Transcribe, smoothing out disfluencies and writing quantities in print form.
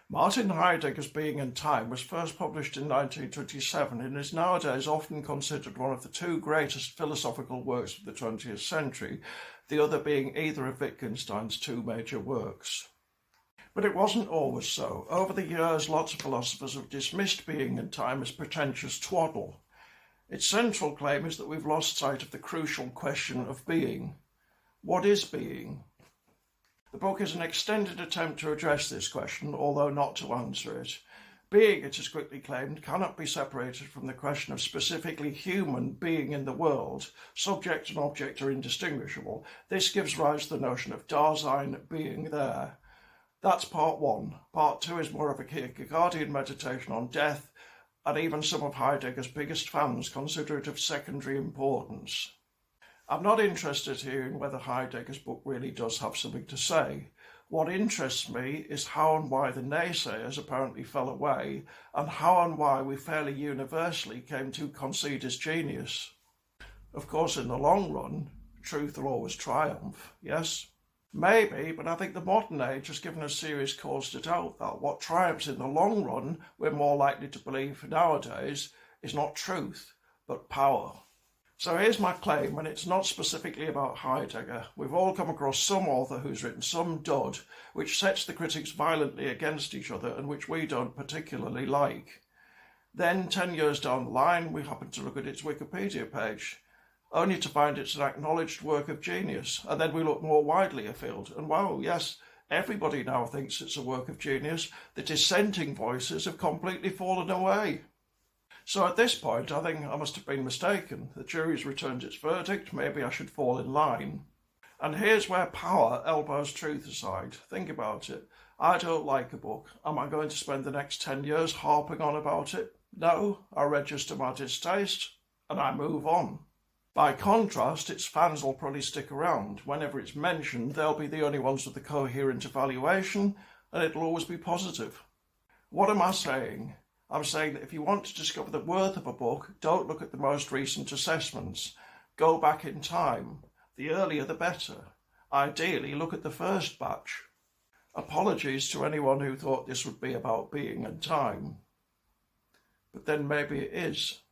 Martin Heidegger's Being and Time was first published in 1927 and is nowadays often considered one of the two greatest philosophical works of the 20th century, the other being either of Wittgenstein's two major works. But it wasn't always so. Over the years, lots of philosophers have dismissed Being and Time as pretentious twaddle. Its central claim is that we've lost sight of the crucial question of being. What is being? The book is an extended attempt to address this question, although not to answer it. Being, it is quickly claimed, cannot be separated from the question of specifically human being in the world. Subject and object are indistinguishable. This gives rise to the notion of Dasein, being there. That's part one. Part two is more of a Kierkegaardian meditation on death, and even some of Heidegger's biggest fans consider it of secondary importance. I'm not interested here in whether Heidegger's book really does have something to say. What interests me is how and why the naysayers apparently fell away, and how and why we fairly universally came to concede his genius. Of course, in the long run, truth will always triumph, yes? Maybe, but I think the modern age has given us serious cause to doubt that what triumphs in the long run, we're more likely to believe nowadays, is not truth, but power. So here's my claim, and it's not specifically about Heidegger. We've all come across some author who's written some dud, which sets the critics violently against each other and which we don't particularly like. Then, 10 years down the line, we happen to look at its Wikipedia page, only to find it's an acknowledged work of genius. And then we look more widely afield, and wow, yes, everybody now thinks it's a work of genius. The dissenting voices have completely fallen away. So at this point, I think I must have been mistaken. The jury's returned its verdict. Maybe I should fall in line. And here's where power elbows truth aside. Think about it. I don't like a book. Am I going to spend the next 10 years harping on about it? No, I register my distaste and I move on. By contrast, its fans will probably stick around. Whenever it's mentioned, they'll be the only ones with a coherent evaluation, and it'll always be positive. What am I saying? I'm saying that if you want to discover the worth of a book, don't look at the most recent assessments. Go back in time. The earlier the better. Ideally, look at the first batch. Apologies to anyone who thought this would be about being and time. But then maybe it is.